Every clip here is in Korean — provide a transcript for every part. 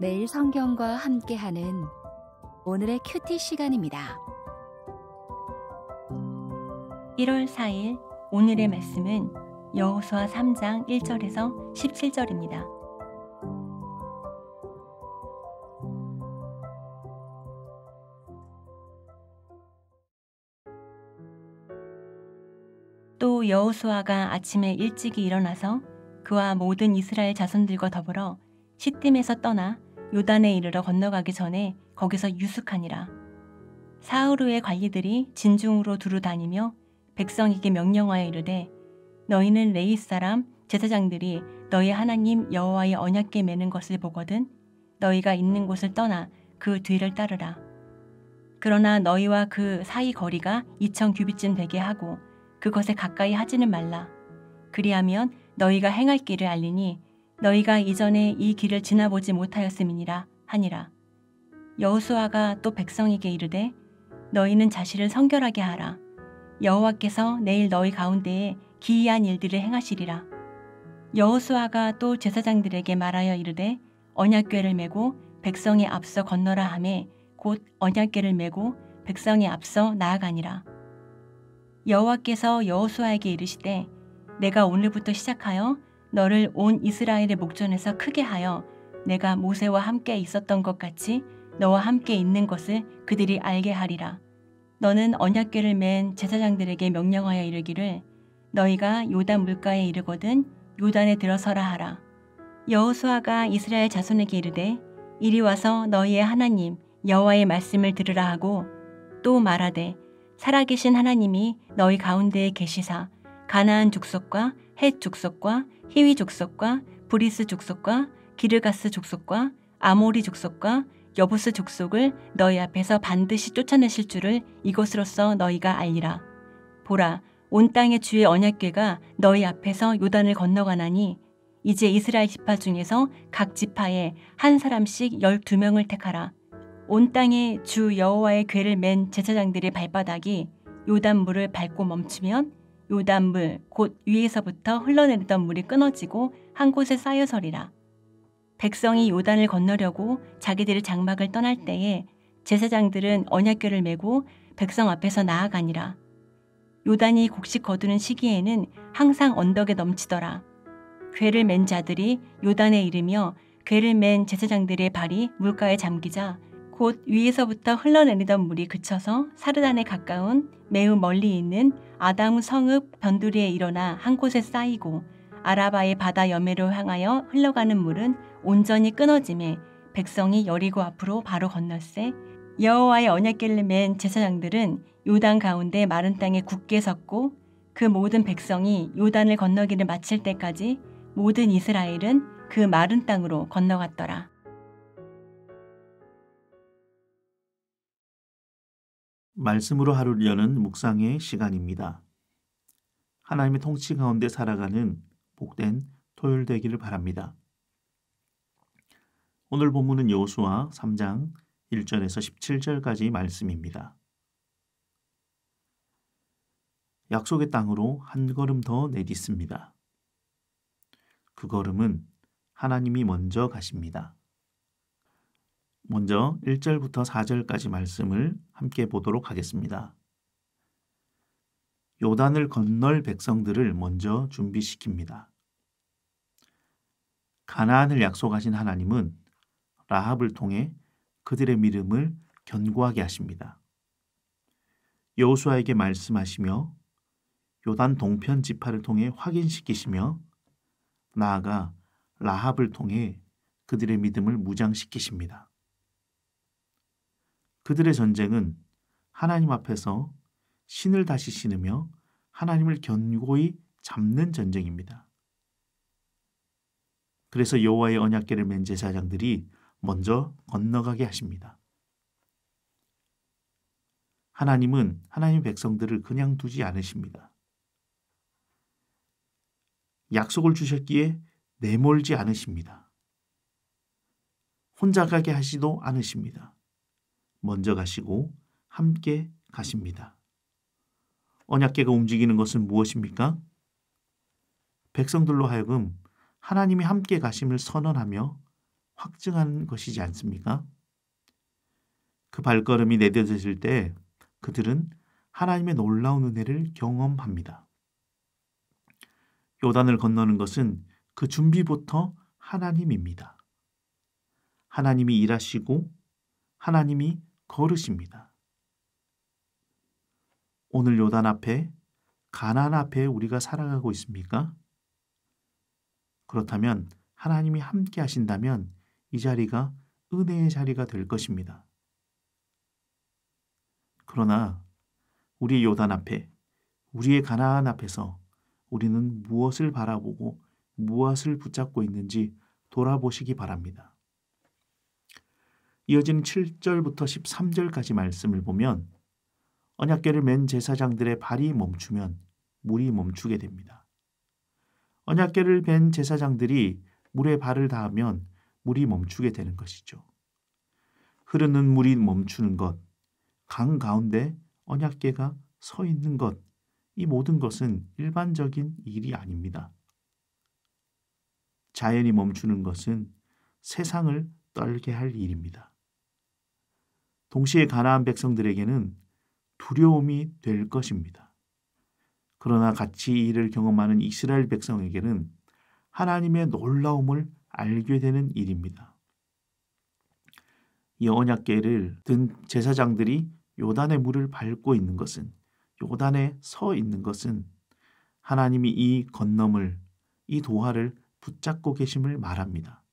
매일 성경과 함께하는 오늘의 큐티 시간입니다. 1월 4일 오늘의 말씀은 여호수아 3장 1절에서 17절입니다. 또 여호수아가 아침에 일찍이 일어나서 그와 모든 이스라엘 자손들과 더불어 시딤에서 떠나 요단에 이르러 건너가기 전에 거기서 유숙하니라. 사흘 후에 관리들이 진중으로 두루 다니며 백성에게 명령하여 이르되 너희는 레위 사람 제사장들이 너희 하나님 여호와의 언약궤 매는 것을 보거든 너희가 있는 곳을 떠나 그 뒤를 따르라. 그러나 너희와 그 사이 거리가 2천 규빗쯤 되게 하고 그것에 가까이 하지는 말라. 그리하면 너희가 행할 길을 알리니 너희가 이전에 이 길을 지나보지 못하였음이니라 하니라. 여호수아가 또 백성에게 이르되 너희는 자신을 성결하게 하라. 여호와께서 내일 너희 가운데에 기이한 일들을 행하시리라. 여호수아가 또 제사장들에게 말하여 이르되 언약궤를 메고 백성의 앞서 건너라 하매 곧 언약궤를 메고 백성의 앞서 나아가니라. 여호와께서 여호수아에게 이르시되 내가 오늘부터 시작하여 너를 온 이스라엘의 목전에서 크게 하여 내가 모세와 함께 있었던 것 같이 너와 함께 있는 것을 그들이 알게 하리라. 너는 언약궤를 맨 제사장들에게 명령하여 이르기를 너희가 요단 물가에 이르거든 요단에 들어서라 하라. 여호수아가 이스라엘 자손에게 이르되 이리 와서 너희의 하나님 여호와의 말씀을 들으라 하고 또 말하되 살아계신 하나님이 너희 가운데에 계시사 가나안 족속과 헷 족속과 히위 족속과 브리스 족속과 기르가스 족속과 아모리 족속과 여부스 족속을 너희 앞에서 반드시 쫓아내실 줄을 이것으로써 너희가 알리라. 보라, 온 땅의 주의 언약궤가 너희 앞에서 요단을 건너가나니 이제 이스라엘 지파 중에서 각 지파에 한 사람씩 12명을 택하라. 온 땅에 주 여호와의 궤를 맨 제사장들의 발바닥이 요단물을 밟고 멈추면 요단물 곧 위에서부터 흘러내리던 물이 끊어지고 한 곳에 쌓여 서리라. 백성이 요단을 건너려고 자기들의 장막을 떠날 때에 제사장들은 언약궤를 메고 백성 앞에서 나아가니라. 요단이 곡식 거두는 시기에는 항상 언덕에 넘치더라. 궤를 맨 자들이 요단에 이르며 궤를 맨 제사장들의 발이 물가에 잠기자 곧 위에서부터 흘러내리던 물이 그쳐서 사르단에 가까운 매우 멀리 있는 아담 성읍 변두리에 일어나 한 곳에 쌓이고 아라바의 바다 여매로 향하여 흘러가는 물은 온전히 끊어짐에 백성이 여리고 앞으로 바로 건넜세. 여호와의 언약궤를 맨 제사장들은 요단 가운데 마른 땅에 굳게 섰고 그 모든 백성이 요단을 건너기를 마칠 때까지 모든 이스라엘은 그 마른 땅으로 건너갔더라. 말씀으로 하루를 여는 묵상의 시간입니다. 하나님의 통치 가운데 살아가는 복된 토요일 되기를 바랍니다. 오늘 본문은 여호수아 3장 1절에서 17절까지 말씀입니다. 약속의 땅으로 한 걸음 더 내딛습니다. 그 걸음은 하나님이 먼저 가십니다. 먼저 1절부터 4절까지 말씀을 함께 보도록 하겠습니다. 요단을 건널 백성들을 먼저 준비시킵니다. 가나안을 약속하신 하나님은 라합을 통해 그들의 믿음을 견고하게 하십니다. 여호수아에게 말씀하시며 요단 동편 지파를 통해 확인시키시며 나아가 라합을 통해 그들의 믿음을 무장시키십니다. 그들의 전쟁은 하나님 앞에서 신을 다시 신으며 하나님을 견고히 잡는 전쟁입니다. 그래서 여호와의 언약궤를 맨 제사장들이 먼저 건너가게 하십니다. 하나님은 하나님의 백성들을 그냥 두지 않으십니다. 약속을 주셨기에 내몰지 않으십니다. 혼자 가게 하시도 않으십니다. 먼저 가시고 함께 가십니다. 언약궤가 움직이는 것은 무엇입니까? 백성들로 하여금 하나님이 함께 가심을 선언하며 확증하는 것이지 않습니까? 그 발걸음이 내딛어질 때 그들은 하나님의 놀라운 은혜를 경험합니다. 요단을 건너는 것은 그 준비부터 하나님입니다. 하나님이 일하시고 하나님이 걸으십니다. 오늘 요단 앞에, 가나안 앞에 우리가 살아가고 있습니까? 그렇다면 하나님이 함께 하신다면 이 자리가 은혜의 자리가 될 것입니다. 그러나 우리의 요단 앞에, 우리의 가나안 앞에서 우리는 무엇을 바라보고 무엇을 붙잡고 있는지 돌아보시기 바랍니다. 이어지는 7절부터 13절까지 말씀을 보면 언약궤를 맨 제사장들의 발이 멈추면 물이 멈추게 됩니다. 언약궤를 맨 제사장들이 물에 발을 닿으면 물이 멈추게 되는 것이죠. 흐르는 물이 멈추는 것, 강 가운데 언약궤가 서 있는 것, 이 모든 것은 일반적인 일이 아닙니다. 자연이 멈추는 것은 세상을 떨게 할 일입니다. 동시에 가나안 백성들에게는 두려움이 될 것입니다. 그러나 같이 이 일을 경험하는 이스라엘 백성에게는 하나님의 놀라움을 알게 되는 일입니다. 이 언약궤를 든 제사장들이 요단의 물을 밟고 있는 것은, 요단에 서 있는 것은 하나님이 이 건너물, 이 도하를 붙잡고 계심을 말합니다.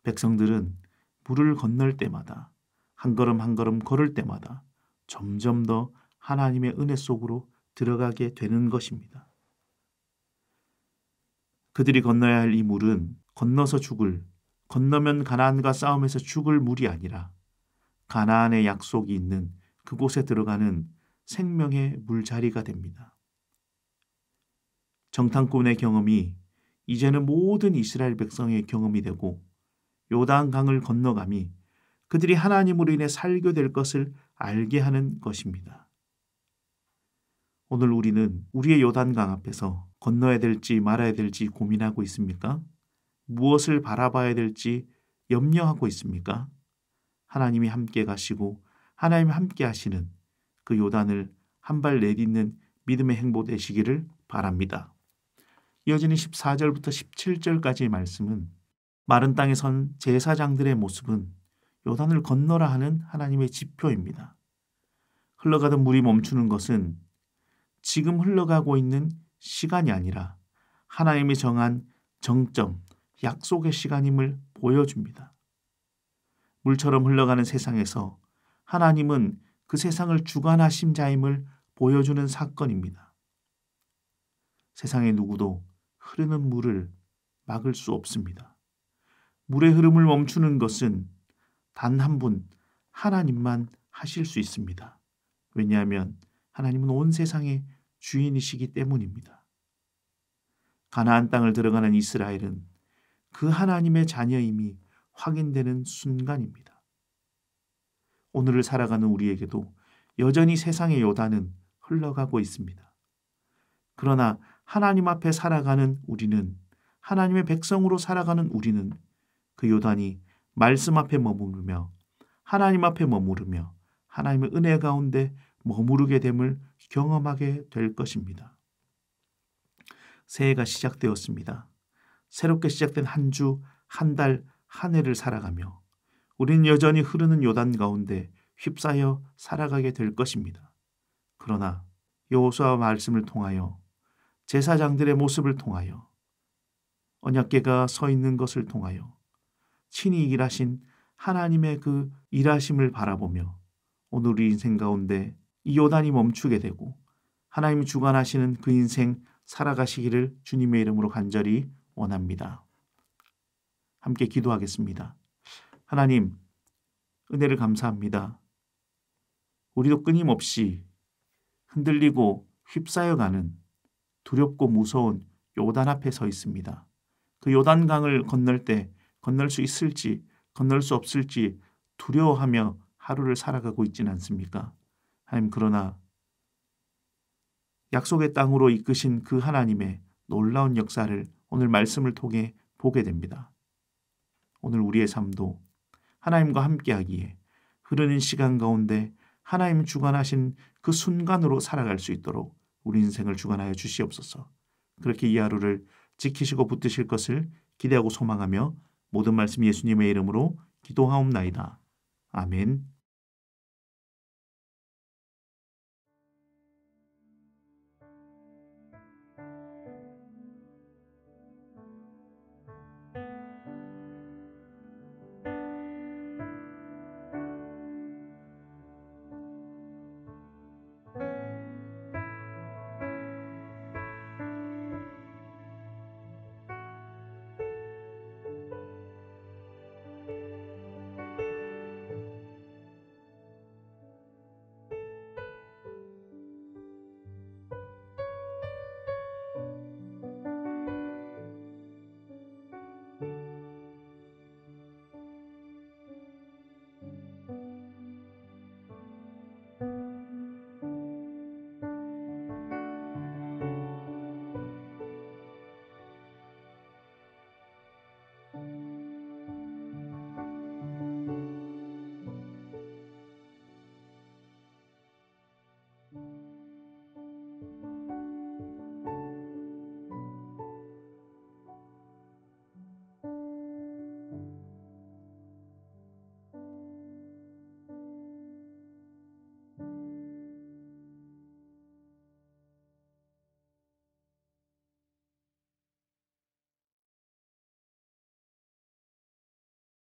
백성들은 물을 건널 때마다, 한 걸음 한 걸음 걸을 때마다 점점 더 하나님의 은혜 속으로 들어가게 되는 것입니다. 그들이 건너야 할 이 물은 건너서 죽을, 건너면 가나안과 싸움에서 죽을 물이 아니라 가나안의 약속이 있는 그곳에 들어가는 생명의 물자리가 됩니다. 정탐꾼의 경험이 이제는 모든 이스라엘 백성의 경험이 되고 요단강을 건너감이 그들이 하나님으로 인해 살게 될 것을 알게 하는 것입니다. 오늘 우리는 우리의 요단강 앞에서 건너야 될지 말아야 될지 고민하고 있습니까? 무엇을 바라봐야 될지 염려하고 있습니까? 하나님이 함께 가시고 하나님이 함께 하시는 그 요단을 한 발 내딛는 믿음의 행보 되시기를 바랍니다. 이어지는 14절부터 17절까지의 말씀은 마른 땅에 선 제사장들의 모습은 요단을 건너라 하는 하나님의 지표입니다. 흘러가던 물이 멈추는 것은 지금 흘러가고 있는 시간이 아니라 하나님이 정한 정점, 약속의 시간임을 보여줍니다. 물처럼 흘러가는 세상에서 하나님은 그 세상을 주관하신 자임을 보여주는 사건입니다. 세상의 누구도 흐르는 물을 막을 수 없습니다. 물의 흐름을 멈추는 것은 단 한 분, 하나님만 하실 수 있습니다. 왜냐하면 하나님은 온 세상의 주인이시기 때문입니다. 가나안 땅을 들어가는 이스라엘은 그 하나님의 자녀임이 확인되는 순간입니다. 오늘을 살아가는 우리에게도 여전히 세상의 요단은 흘러가고 있습니다. 그러나 하나님 앞에 살아가는 우리는, 하나님의 백성으로 살아가는 우리는 그 요단이 말씀 앞에 머무르며 하나님 앞에 머무르며 하나님의 은혜 가운데 머무르게 됨을 경험하게 될 것입니다. 새해가 시작되었습니다. 새롭게 시작된 한 주, 한 달, 한 해를 살아가며 우리는 여전히 흐르는 요단 가운데 휩싸여 살아가게 될 것입니다. 그러나 여호수아 말씀을 통하여, 제사장들의 모습을 통하여, 언약궤가 서 있는 것을 통하여 친히 일하신 하나님의 그 일하심을 바라보며 오늘 우리 인생 가운데 이 요단이 멈추게 되고 하나님이 주관하시는 그 인생 살아가시기를 주님의 이름으로 간절히 원합니다. 함께 기도하겠습니다. 하나님, 은혜를 감사합니다. 우리도 끊임없이 흔들리고 휩싸여가는 두렵고 무서운 요단 앞에 서 있습니다. 그 요단강을 건널 때 건널 수 있을지 건널 수 없을지 두려워하며 하루를 살아가고 있지는 않습니까? 하나님, 그러나 약속의 땅으로 이끄신 그 하나님의 놀라운 역사를 오늘 말씀을 통해 보게 됩니다. 오늘 우리의 삶도 하나님과 함께하기에 흐르는 시간 가운데 하나님 주관하신 그 순간으로 살아갈 수 있도록 우리 인생을 주관하여 주시옵소서. 그렇게 이 하루를 지키시고 붙드실 것을 기대하고 소망하며 모든 말씀 예수님의 이름으로 기도하옵나이다. 아멘.